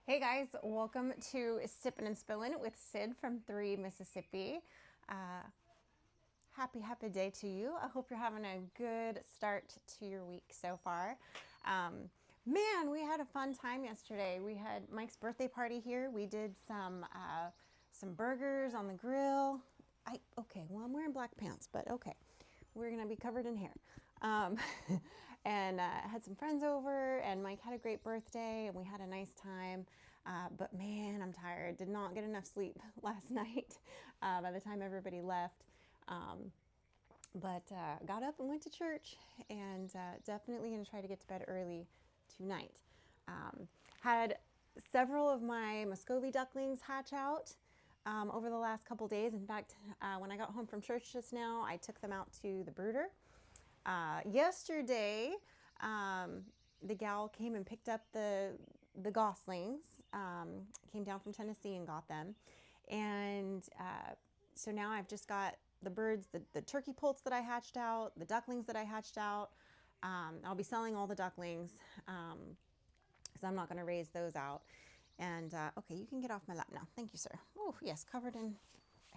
Hey guys, welcome to Sippin' and Spillin' with Sid from 3 Mississippi. Happy day to you. I hope you're having a good start to your week so far. Man, we had a fun time yesterday. We had Mike's birthday party here. We did some burgers on the grill. I'm wearing black pants, but okay. We're gonna be covered in hair. Um, and had some friends over, and Mike had a great birthday, and we had a nice time. But man, I'm tired. Did not get enough sleep last night by the time everybody left. But got up and went to church, and definitely gonna try to get to bed early tonight. Had several of my Muscovy ducklings hatch out over the last couple days. In fact, when I got home from church just now, I took them out to the brooder. Yesterday, the gal came and picked up the goslings, came down from Tennessee and got them. And so now I've just got the birds, the turkey poults that I hatched out, the ducklings that I hatched out. I'll be selling all the ducklings because I'm not going to raise those out. And okay, you can get off my lap now. Thank you, sir. Oh, yes, covered in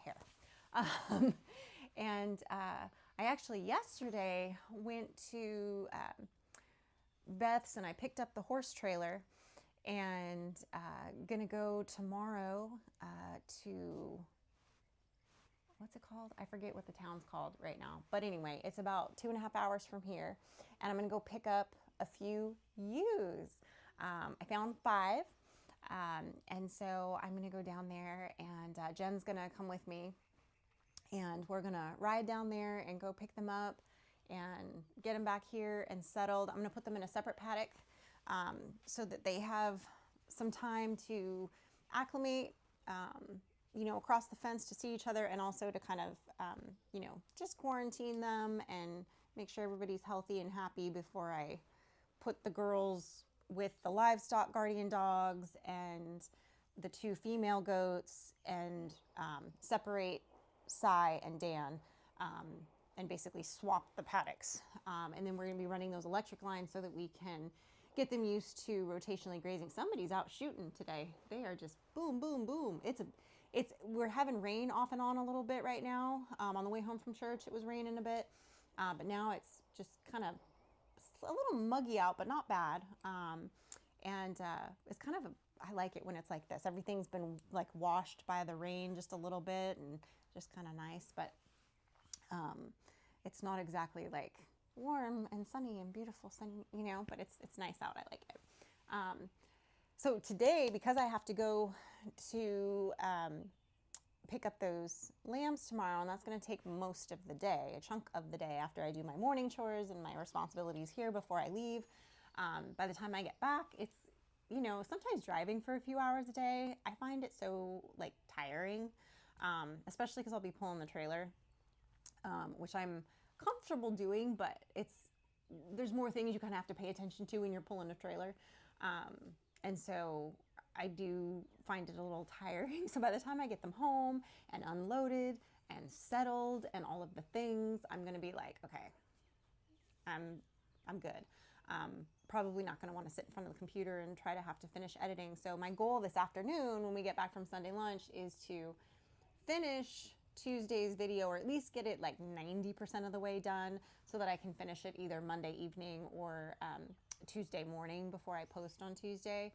hair. Um, and I actually yesterday went to Beth's and I picked up the horse trailer and gonna go tomorrow to, what's it called? I forget what the town's called right now. But anyway, it's about 2.5 hours from here. And I'm gonna go pick up a few ewes. I found 5. And so I'm gonna go down there, and Jen's gonna come with me, and we're gonna ride down there and go pick them up and get them back here and settled. I'm gonna put them in a separate paddock so that they have some time to acclimate, across the fence to see each other, and also to kind of, just quarantine them and make sure everybody's healthy and happy before I put the girls with the livestock guardian dogs and the 2 female goats and separate Cy and Dan and basically swap the paddocks. And then we're going to be running those electric lines so that we can get them used to rotationally grazing. Somebody's out shooting today. They are just boom, boom, boom. We're having rain off and on a little bit right now. On the way home from church, it was raining a bit, but now it's just kind of a little muggy out, but not bad. And it's kind of I like it when it's like this. Everything's been like washed by the rain just a little bit, and just kind of nice, but it's not exactly like warm and sunny and beautiful sun, but it's nice out. I like it. So today, because I have to go to pick up those lambs tomorrow, and that's going to take most of the day, a chunk of the day after I do my morning chores and my responsibilities here before I leave. By the time I get back, it's, sometimes driving for a few hours a day, I find it so like tiring, especially because I'll be pulling the trailer, which I'm comfortable doing, but there's more things you kind of have to pay attention to when you're pulling a trailer. And so I do find it a little tiring. So by the time I get them home and unloaded and settled and all of the things, I'm going to be like, okay, I'm good. Probably not going to want to sit in front of the computer and try to have to finish editing. So my goal this afternoon when we get back from Sunday lunch is to finish Tuesday's video, or at least get it like 90% of the way done, so that I can finish it either Monday evening or Tuesday morning before I post on Tuesday.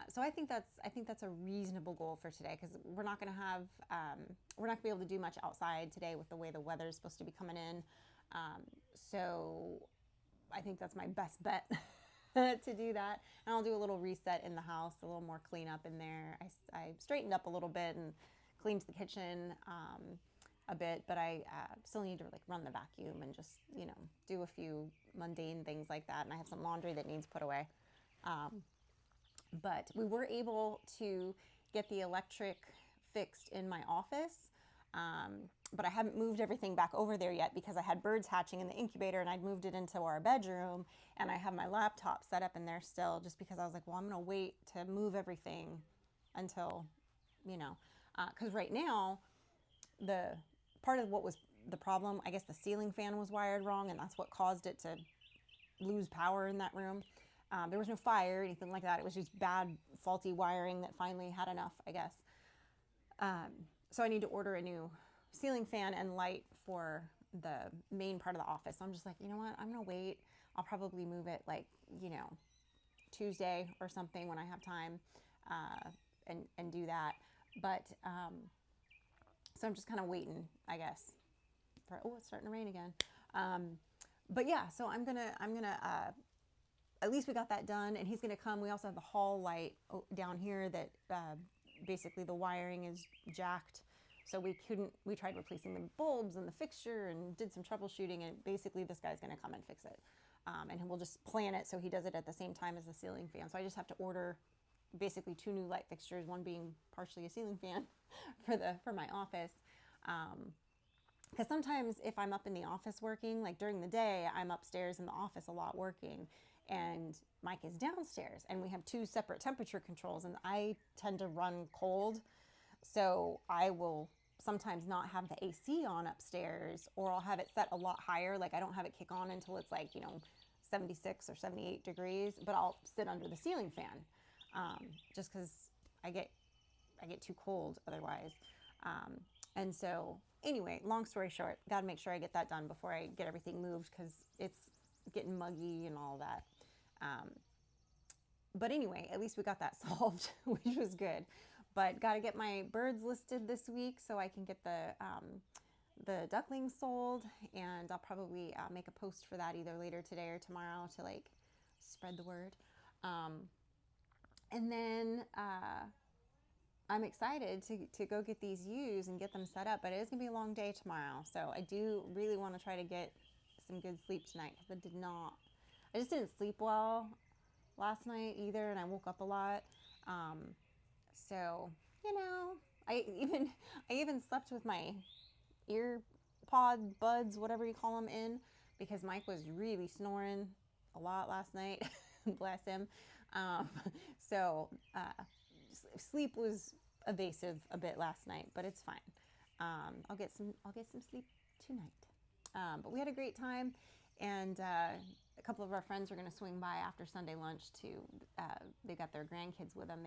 So I think that's a reasonable goal for today, because we're not going to be able to do much outside today with the way the weather is supposed to be coming in. So I think that's my best bet to do that. And I'll do a little reset in the house, a little more cleanup in there. I straightened up a little bit and cleaned the kitchen a bit, but I still need to like run the vacuum and just, do a few mundane things like that. And I have some laundry that needs put away. But we were able to get the electric fixed in my office. But I haven't moved everything back over there yet because I had birds hatching in the incubator, and I'd moved it into our bedroom, and I have my laptop set up in there still, just because I was like, well, I'm going to wait to move everything until, because right now the part of what was the problem, I guess the ceiling fan was wired wrong, and that's what caused it to lose power in that room. There was no fire or anything like that. It was just bad, faulty wiring that finally had enough, I guess. So I need to order a new ceiling fan and light for the main part of the office. So I'm just like, you know what? I'm going to wait. I'll probably move it like, Tuesday or something when I have time, and do that. But so I'm just kind of waiting, I guess. It's starting to rain again. But yeah, so I'm gonna at least we got that done, and he's gonna come. We also have the hall light down here that basically the wiring is jacked, so we tried replacing the bulbs and the fixture and did some troubleshooting, and basically this guy's gonna come and fix it, and we'll just plan it so he does it at the same time as the ceiling fan. So I just have to order basically 2 new light fixtures, one being partially a ceiling fan for my office. Because sometimes if I'm up in the office working, like during the day, I'm upstairs in the office a lot working, and Mike is downstairs, and we have 2 separate temperature controls, and I tend to run cold, so I will sometimes not have the AC on upstairs, or I'll have it set a lot higher. Like I don't have it kick on until it's like 76 or 78 degrees, but I'll sit under the ceiling fan, just because I get too cold otherwise. And so anyway, long story short, got to make sure I get that done before I get everything moved, because it's getting muggy and all that. But anyway, at least we got that solved, which was good. But got to get my birds listed this week so I can get the ducklings sold, and I'll probably make a post for that either later today or tomorrow to like spread the word. And then I'm excited to go get these ewes and get them set up, but it is going to be a long day tomorrow. So I do really want to try to get some good sleep tonight, because I just didn't sleep well last night either, and I woke up a lot. So, I even slept with my ear pod buds, whatever you call them, in, because Mike was really snoring a lot last night. Bless him. So sleep was evasive a bit last night, but it's fine. I'll get some sleep tonight. But we had a great time, and a couple of our friends are going to swing by after Sunday lunch to. They got their grandkids with them.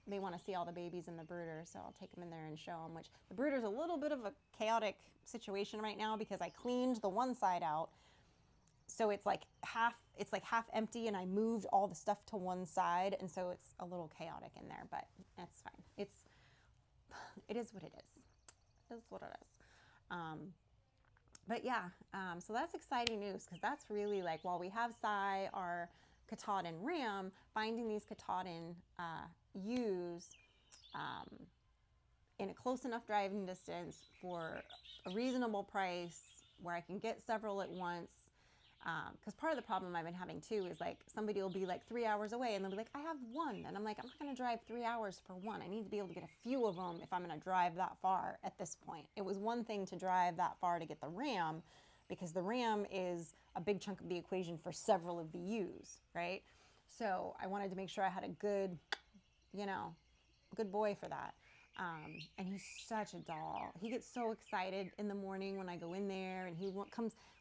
They want to see all the babies in the brooder, so I'll take them in there and show them. Which the brooder's a little bit of a chaotic situation right now, because I cleaned the one side out, so it's like half empty, and I moved all the stuff to one side, and so it's a little chaotic in there, but that's fine. It is what it is. It is what it is. But yeah, so that's exciting news, because that's really like, while we have Cy, our Katahdin ram, finding these Katahdin ewes in a close enough driving distance for a reasonable price where I can get several at once. Because part of the problem I've been having too is like, somebody will be like 3 hours away and they'll be like, I have one. And I'm like, I'm not going to drive 3 hours for one. I need to be able to get a few of them if I'm going to drive that far at this point. It was one thing to drive that far to get the ram, because the ram is a big chunk of the equation for several of the ewes, right? So I wanted to make sure I had a good boy for that. And he's such a doll. He gets so excited in the morning when I go in there, and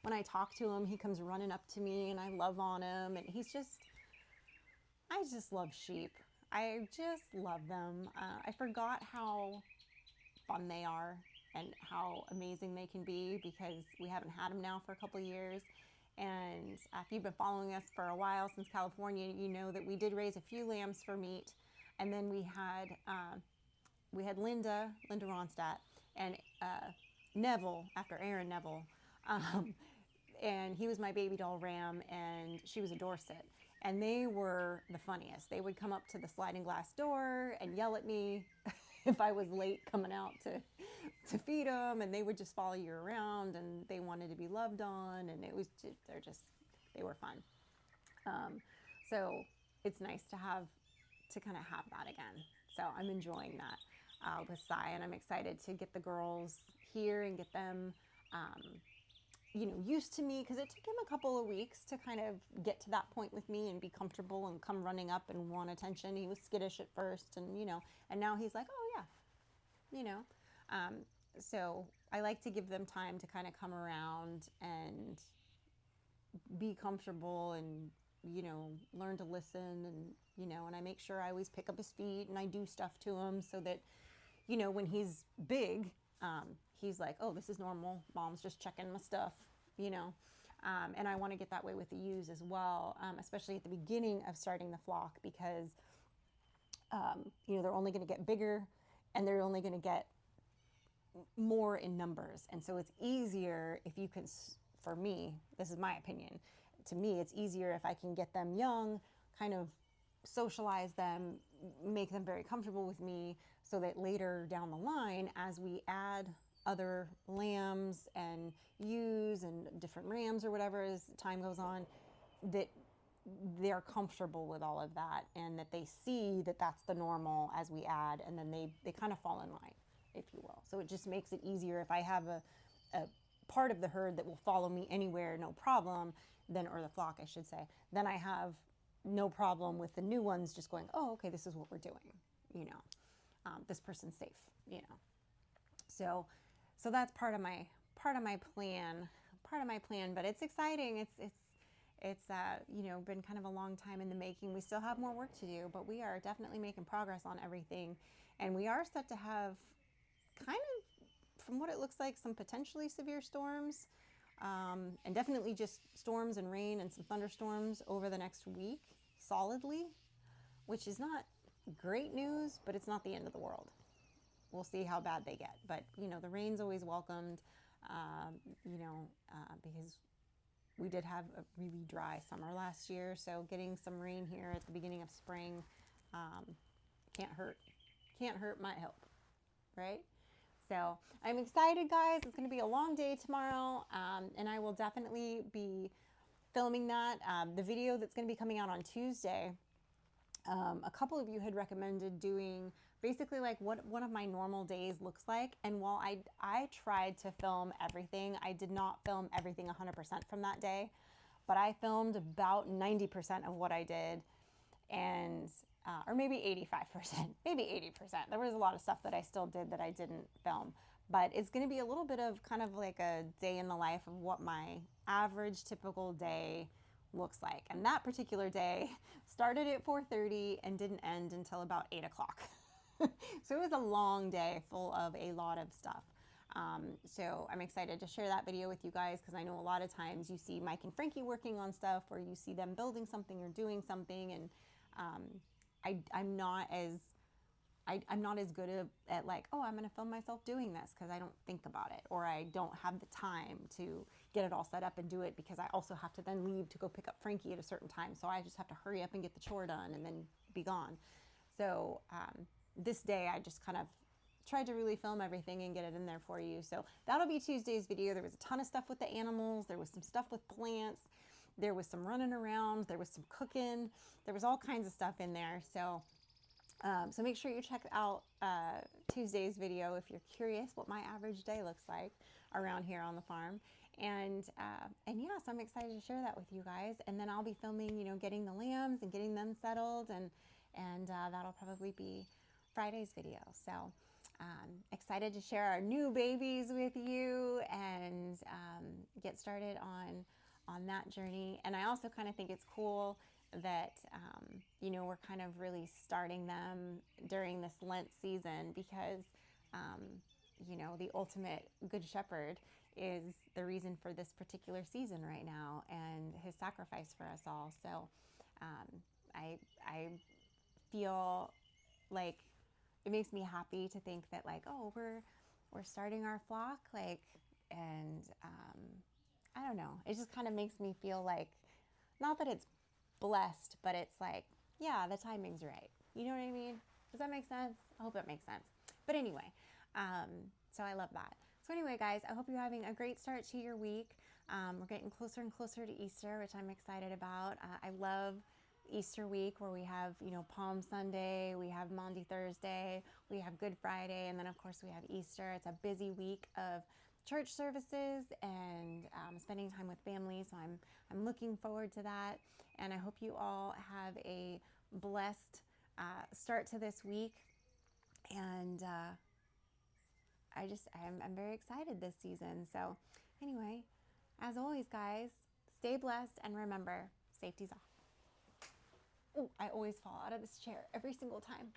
when I talk to him, he comes running up to me, and I love on him, and I just love sheep. I just love them. I forgot how fun they are and how amazing they can be, because we haven't had them now for a couple of years. And if you've been following us for a while, since California, you know that we did raise a few lambs for meat, and then we had Linda Ronstadt, and Neville, after Aaron Neville, and he was my baby doll ram, and she was a Dorset, and they were the funniest. They would come up to the sliding glass door and yell at me if I was late coming out to feed them, and they would just follow you around, and they wanted to be loved on, and they were fun. So it's nice to kind of have that again. So I'm enjoying that with Cy, and I'm excited to get the girls here and get them, used to me, because it took him a couple of weeks to kind of get to that point with me and be comfortable and come running up and want attention. He was skittish at first, and now he's like, oh yeah, so I like to give them time to kind of come around and be comfortable and you know, learn to listen, and, you know, and I make sure I always pick up his feet and I do stuff to him so that, you know, when he's big, he's like, oh, this is normal. Mom's just checking my stuff, you know. And I want to get that way with the ewes as well, especially at the beginning of starting the flock, because, you know, they're only going to get bigger and they're only going to get more in numbers. And so it's easier if you can, for me, this is my opinion, to me, it's easier if I can get them young, kind of socialize them, make them very comfortable with me, so that later down the line, as we add other lambs and ewes and different rams or whatever as time goes on, that they're comfortable with all of that, and that they see that that's the normal as we add, and then they kind of fall in line, if you will. So it just makes it easier if I have a part of the herd that will follow me anywhere, no problem, then, or the flock, I should say, then I have no problem with the new ones just going, oh, okay, this is what we're doing, you know, this person's safe, you know. So that's part of my plan, but it's exciting. It's you know, been kind of a long time in the making. We still have more work to do, but we are definitely making progress on everything, and we are set to have, kind of, from what it looks like, some potentially severe storms, and definitely just storms and rain and some thunderstorms over the next week solidly, which is not great news, but it's not the end of the world. We'll see how bad they get, but, you know, the rain's always welcomed, you know, because we did have a really dry summer last year, so getting some rain here at the beginning of spring can't hurt. Can't hurt, might help, right? So I'm excited, guys. It's going to be a long day tomorrow, and I will definitely be filming that. The video that's going to be coming out on Tuesday, a couple of you had recommended doing basically like what one of my normal days looks like. And while I tried to film everything, I did not film everything 100% from that day, but I filmed about 90% of what I did, and or maybe 85%, maybe 80%. There was a lot of stuff that I still did that I didn't film, but it's going to be a little bit of kind of like a day in the life of what my average typical day looks like. And that particular day started at 4:30 and didn't end until about 8 o'clock. So it was a long day full of a lot of stuff. So I'm excited to share that video with you guys, because I know a lot of times you see Mike and Frankie working on stuff, or you see them building something or doing something, and I'm not as good at like, oh, I'm going to film myself doing this, because I don't think about it, or I don't have the time to get it all set up and do it, because I also have to then leave to go pick up Frankie at a certain time. So I just have to hurry up and get the chore done and then be gone. So this day I just kind of tried to really film everything and get it in there for you. So that'll be Tuesday's video. There was a ton of stuff with the animals. There was some stuff with plants. There was some running around. There was some cooking. There was all kinds of stuff in there. So so make sure you check out Tuesday's video if you're curious what my average day looks like around here on the farm. And yes, I'm excited to share that with you guys. And then I'll be filming, you know, getting the lambs and getting them settled, and that'll probably be Friday's video. So excited to share our new babies with you and get started on that journey. And I also kind of think it's cool that, you know, we're kind of really starting them during this Lent season, because, you know, the ultimate Good Shepherd is the reason for this particular season right now, and his sacrifice for us all. So I feel like it makes me happy to think that, like, oh, we're starting our flock, like, and I don't know, it just kind of makes me feel like, not that it's blessed, but it's like, yeah, the timing's right. You know what I mean? Does that make sense? I hope that makes sense. But anyway, so I love that. So anyway, guys, I hope you're having a great start to your week. We're getting closer and closer to Easter, which I'm excited about. I love Easter week, where we have, you know, Palm Sunday, we have Maundy Thursday, we have Good Friday, and then of course we have Easter. It's a busy week of church services and spending time with family. So I'm looking forward to that, and I hope you all have a blessed start to this week. And I'm very excited this season. So anyway, as always, guys, stay blessed, and remember, safety's off. Oh, I always fall out of this chair every single time.